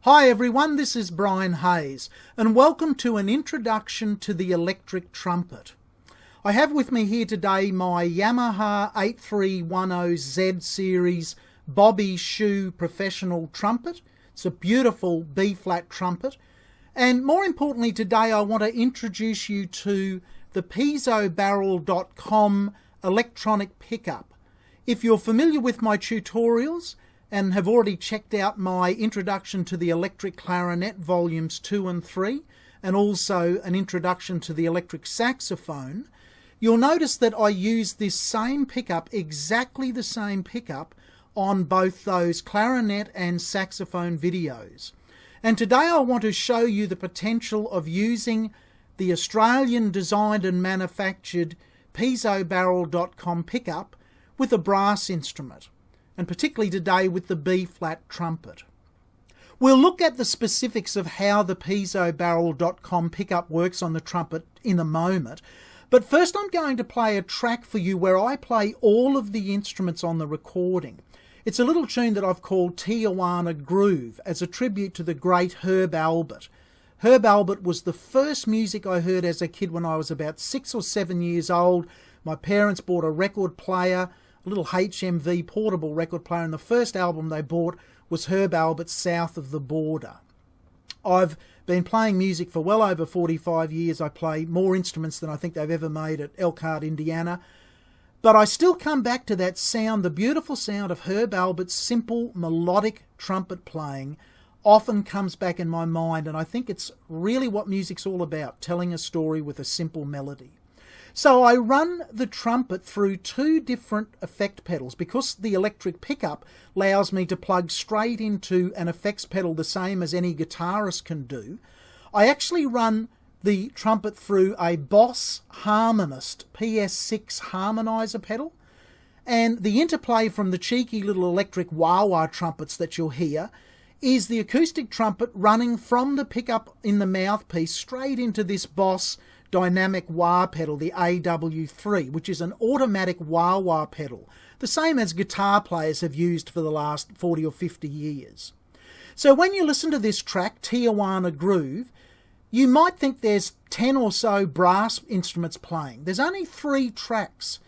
Hi everyone, this is Brian Hayes, and welcome to an introduction to the electric trumpet. I have with me here today my Yamaha 8310Z series Bobby Shoe professional trumpet. It's a beautiful B-flat trumpet. And more importantly today I want to introduce you to the piezobarrel.com electronic pickup. If you're familiar with my tutorials and have already checked out my introduction to the electric clarinet volumes 2 and 3 and also an introduction to the electric saxophone, you'll notice that I use this same pickup, exactly the same pickup, on both those clarinet and saxophone videos. And today I want to show you the potential of using the Australian designed and manufactured piezobarrel.com pickup with a brass instrument, and particularly today with the B-flat trumpet. We'll look at the specifics of how the piezobarrel.com pickup works on the trumpet in a moment, but first I'm going to play a track for you where I play all of the instruments on the recording. It's a little tune that I've called Tijuana Groove as a tribute to the great Herb Alpert. Herb Alpert was the first music I heard as a kid when I was about 6 or 7 years old. My parents bought a record player, a little HMV portable record player, and the first album they bought was Herb Alpert's South of the Border. I've been playing music for well over 45 years. I play more instruments than I think they've ever made at Elkhart, Indiana. But I still come back to that sound, the beautiful sound of Herb Alpert's simple melodic trumpet playing often comes back in my mind, and I think it's really what music's all about, telling a story with a simple melody. So I run the trumpet through two different effect pedals because the electric pickup allows me to plug straight into an effects pedal the same as any guitarist can do. I actually run the trumpet through a BOSS Harmonist PS6 Harmonizer pedal, and the interplay from the cheeky little electric wah-wah trumpets that you'll hear is the acoustic trumpet running from the pickup in the mouthpiece straight into this BOSS dynamic wah pedal, the AW3, which is an automatic wah-wah pedal, the same as guitar players have used for the last 40 or 50 years. So when you listen to this track, Tijuana Groove, you might think there's 10 or so brass instruments playing. There's only 3 tracks.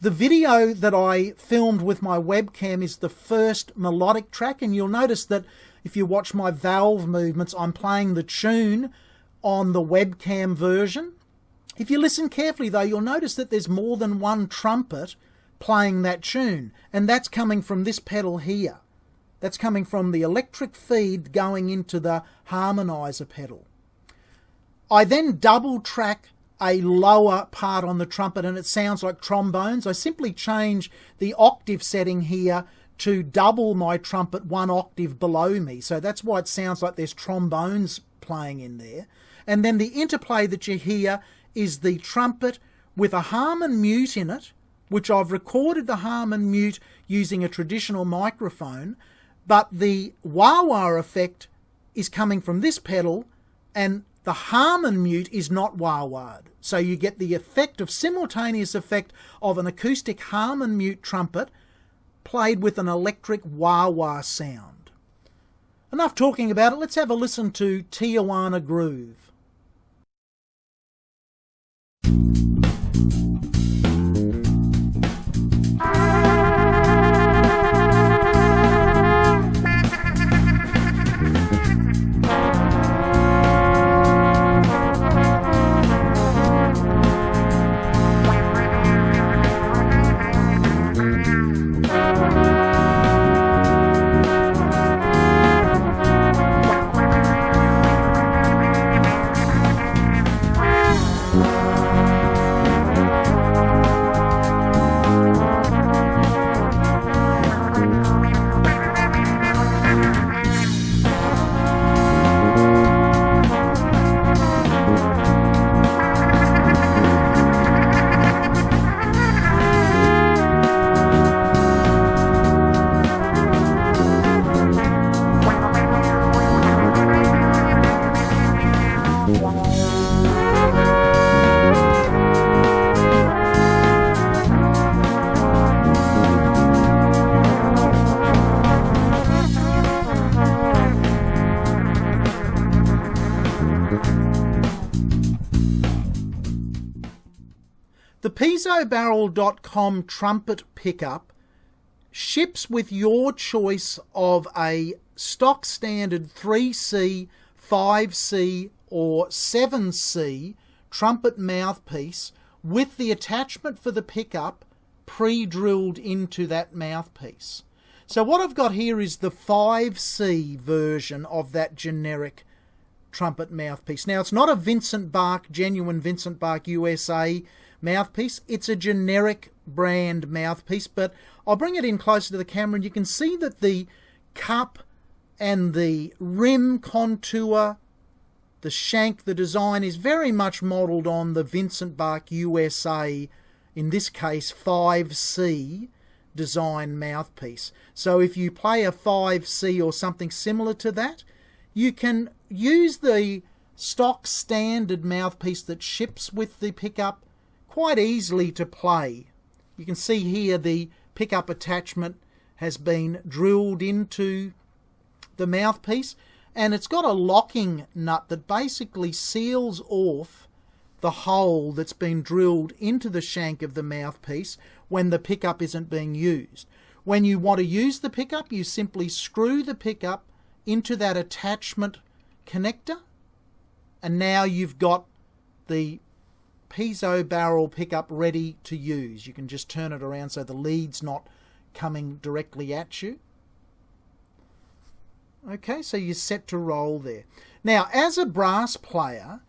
The video that I filmed with my webcam is the first melodic track, and you'll notice that if you watch my valve movements, I'm playing the tune on the webcam version. If you listen carefully though, you'll notice that there's more than one trumpet playing that tune, and that's coming from this pedal here. That's coming from the electric feed going into the harmonizer pedal. I then double track a lower part on the trumpet and it sounds like trombones. I simply change the octave setting here to double my trumpet 1 octave below me, so that's why it sounds like there's trombones playing in there. And then the interplay that you hear is the trumpet with a Harmon mute in it, which I've recorded the Harmon mute using a traditional microphone, but the wah-wah effect is coming from this pedal and the Harmon mute is not wah-wah'd. So you get the effect of simultaneous effect of an acoustic Harmon mute trumpet played with an electric wah-wah sound. Enough talking about it, let's have a listen to Tijuana Groove. piezobarrel.com Trumpet pickup ships with your choice of a stock standard 3C, 5C or 7C trumpet mouthpiece with the attachment for the pickup pre-drilled into that mouthpiece. So what I've got here is the 5C version of that generic trumpet mouthpiece. Now, it's not a Vincent Bach, genuine Vincent Bach USA mouthpiece. It's a generic brand mouthpiece, but I'll bring it in closer to the camera and you can see that the cup and the rim contour, the shank, the design is very much modelled on the Vincent Bach USA, in this case 5C design mouthpiece. So if you play a 5C or something similar to that, you can use the stock standard mouthpiece that ships with the pickup quite easily to play. You can see here the pickup attachment has been drilled into the mouthpiece, and it's got a locking nut that basically seals off the hole that's been drilled into the shank of the mouthpiece when the pickup isn't being used. When you want to use the pickup, you simply screw the pickup into that attachment connector, and now you've got the piezo barrel pickup ready to use. You can just turn it around so the lead's not coming directly at you. Okay, so you're set to roll there. Now, as a brass player,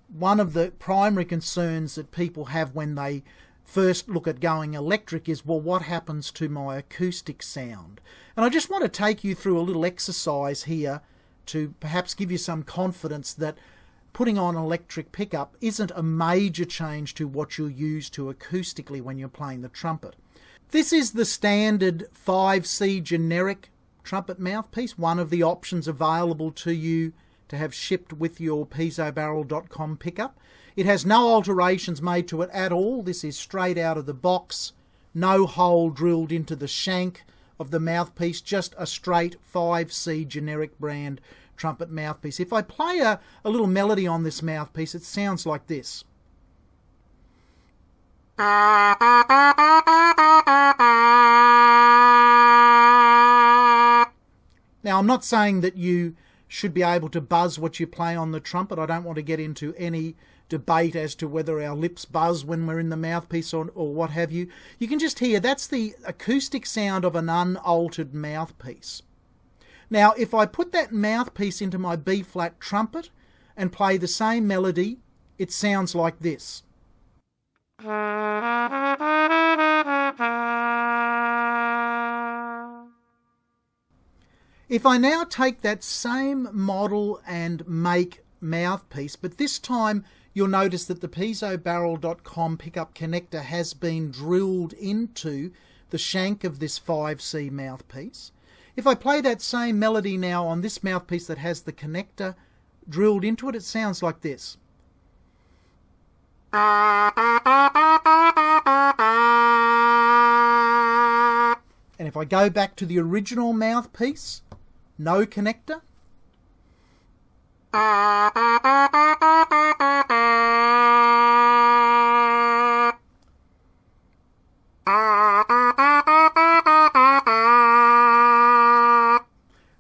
one of the primary concerns that people have when they first look at going electric is, well, what happens to my acoustic sound? And I just want to take you through a little exercise here to perhaps give you some confidence that putting on an electric pickup isn't a major change to what you'll use to acoustically when you're playing the trumpet. This is the standard 5C generic trumpet mouthpiece, one of the options available to you to have shipped with your piezobarrel.com pickup. It has no alterations made to it at all. This is straight out of the box, no hole drilled into the shank of the mouthpiece, just a straight 5C generic brand trumpet mouthpiece. If I play a little melody on this mouthpiece, it sounds like this. Now, I'm not saying that you should be able to buzz what you play on the trumpet. I don't want to get into any debate as to whether our lips buzz when we're in the mouthpiece or what have you. You can just hear that's the acoustic sound of an unaltered mouthpiece. Now, if I put that mouthpiece into my B-flat trumpet and play the same melody, it sounds like this. If I now take that same model and make mouthpiece, but this time you'll notice that the piezobarrel.com pickup connector has been drilled into the shank of this 5C mouthpiece. If I play that same melody now on this mouthpiece that has the connector drilled into it, it sounds like this. And if I go back to the original mouthpiece, no connector.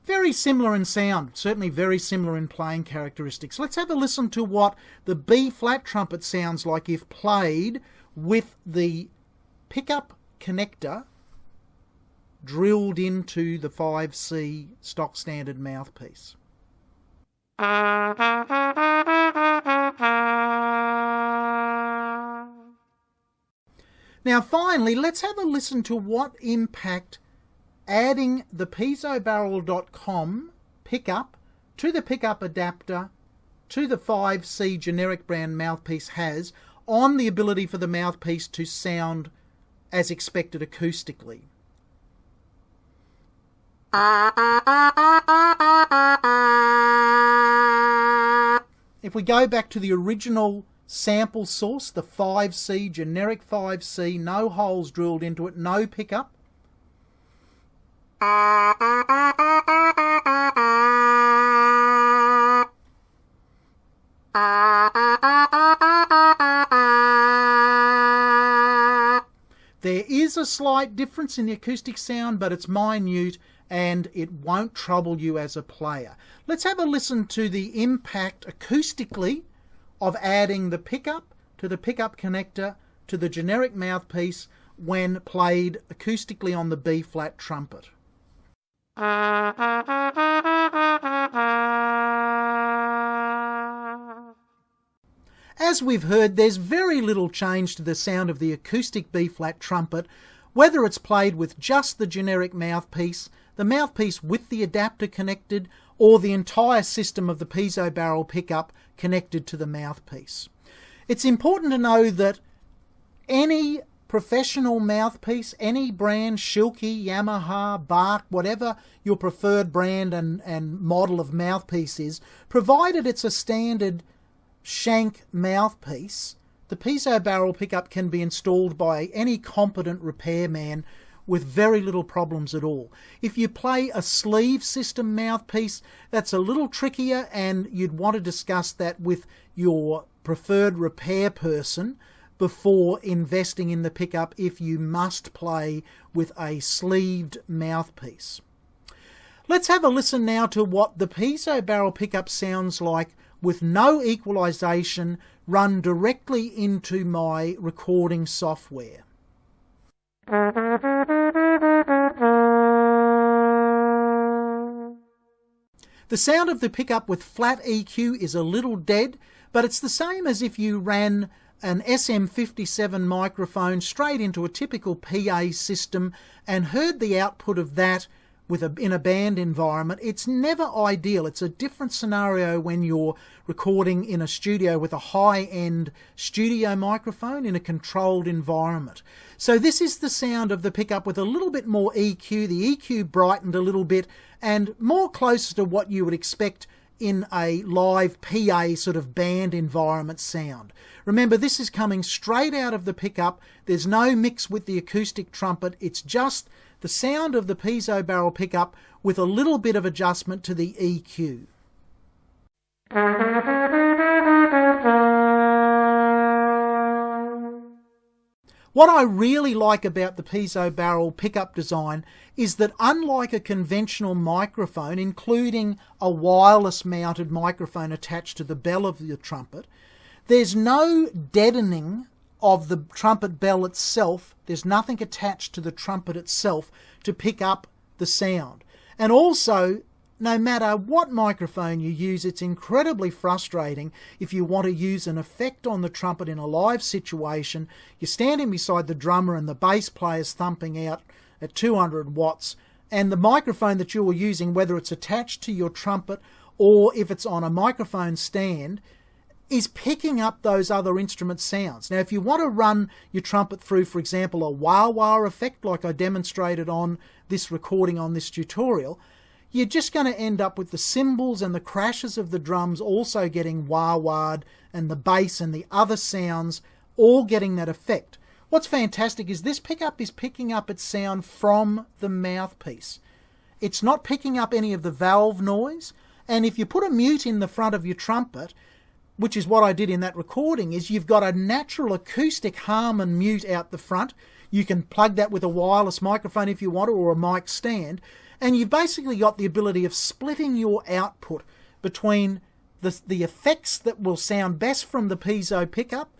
Very similar in sound, certainly very similar in playing characteristics. Let's have a listen to what the B-flat trumpet sounds like if played with the pickup connector drilled into the 5C stock standard mouthpiece. Now finally, let's have a listen to what impact adding the piezobarrel.com pickup to the pickup adapter to the 5C generic brand mouthpiece has on the ability for the mouthpiece to sound as expected acoustically. If we go back to the original sample source, the 5C, generic 5C, no holes drilled into it, no pickup. There is a slight difference in the acoustic sound, but it's minute and it won't trouble you as a player. Let's have a listen to the impact acoustically of adding the pickup to the pickup connector to the generic mouthpiece when played acoustically on the B-flat trumpet. As we've heard, there's very little change to the sound of the acoustic B-flat trumpet, whether it's played with just the generic mouthpiece, the mouthpiece with the adapter connected, or the entire system of the piezo barrel pickup connected to the mouthpiece. It's important to know that any professional mouthpiece, any brand, Schilke, Yamaha, Bach, whatever your preferred brand and model of mouthpiece is, provided it's a standard shank mouthpiece, the piezo barrel pickup can be installed by any competent repairman with very little problems at all. If you play a sleeve system mouthpiece, that's a little trickier, and you'd want to discuss that with your preferred repair person before investing in the pickup if you must play with a sleeved mouthpiece. Let's have a listen now to what the piezo barrel pickup sounds like with no equalization run directly into my recording software. The sound of the pickup with flat EQ is a little dead, but it's the same as if you ran an SM57 microphone straight into a typical PA system and heard the output of that in a band environment. It's never ideal. It's a different scenario when you're recording in a studio with a high-end studio microphone in a controlled environment. So this is the sound of the pickup with a little bit more EQ. The EQ brightened a little bit and more closer to what you would expect in a live PA sort of band environment sound. Remember, this is coming straight out of the pickup. There's no mix with the acoustic trumpet. It's just the sound of the piezo barrel pickup with a little bit of adjustment to the EQ. What I really like about the piezo barrel pickup design is that, unlike a conventional microphone, including a wireless mounted microphone attached to the bell of the trumpet, there's no deadening of the trumpet bell itself. There's nothing attached to the trumpet itself to pick up the sound. And also, no matter what microphone you use, it's incredibly frustrating if you want to use an effect on the trumpet in a live situation. You're standing beside the drummer and the bass player's thumping out at 200 watts, and the microphone that you're using, whether it's attached to your trumpet or if it's on a microphone stand, is picking up those other instrument sounds. Now, if you want to run your trumpet through, for example, a wah-wah effect like I demonstrated on this recording on this tutorial, you're just going to end up with the cymbals and the crashes of the drums also getting wah-wah'd, and the bass and the other sounds all getting that effect. What's fantastic is this pickup is picking up its sound from the mouthpiece. It's not picking up any of the valve noise, and if you put a mute in the front of your trumpet, which is what I did in that recording, is you've got a natural acoustic Harman mute out the front. You can plug that with a wireless microphone if you want, or a mic stand, and you've basically got the ability of splitting your output between the effects that will sound best from the piezo pickup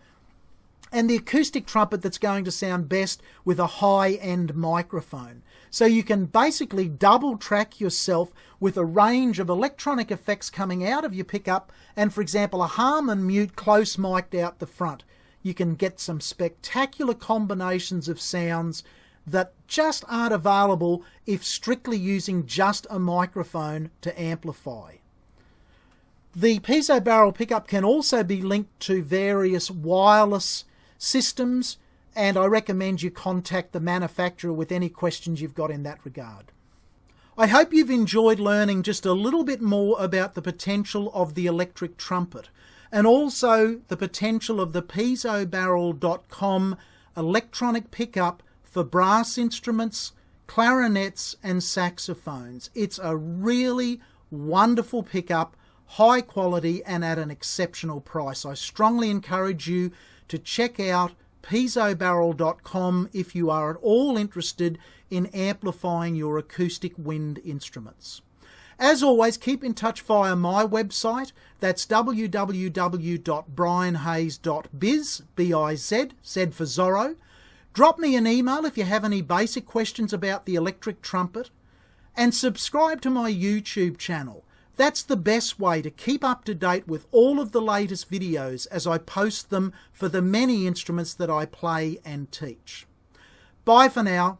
and the acoustic trumpet that's going to sound best with a high-end microphone. So you can basically double track yourself with a range of electronic effects coming out of your pickup and, for example, a Harman mute close mic'd out the front. You can get some spectacular combinations of sounds that just aren't available if strictly using just a microphone to amplify. The piezo barrel pickup can also be linked to various wireless systems, and I recommend you contact the manufacturer with any questions you've got in that regard. I hope you've enjoyed learning just a little bit more about the potential of the electric trumpet, and also the potential of the piezobarrel.com electronic pickup for brass instruments, clarinets and saxophones. It's a really wonderful pickup, high quality and at an exceptional price. I strongly encourage you to check out piezobarrel.com if you are at all interested in amplifying your acoustic wind instruments. As always, keep in touch via my website. That's www.brianhayes.biz, B-I-Z, Z for Zorro. Drop me an email if you have any basic questions about the electric trumpet. And subscribe to my YouTube channel. That's the best way to keep up to date with all of the latest videos as I post them for the many instruments that I play and teach. Bye for now.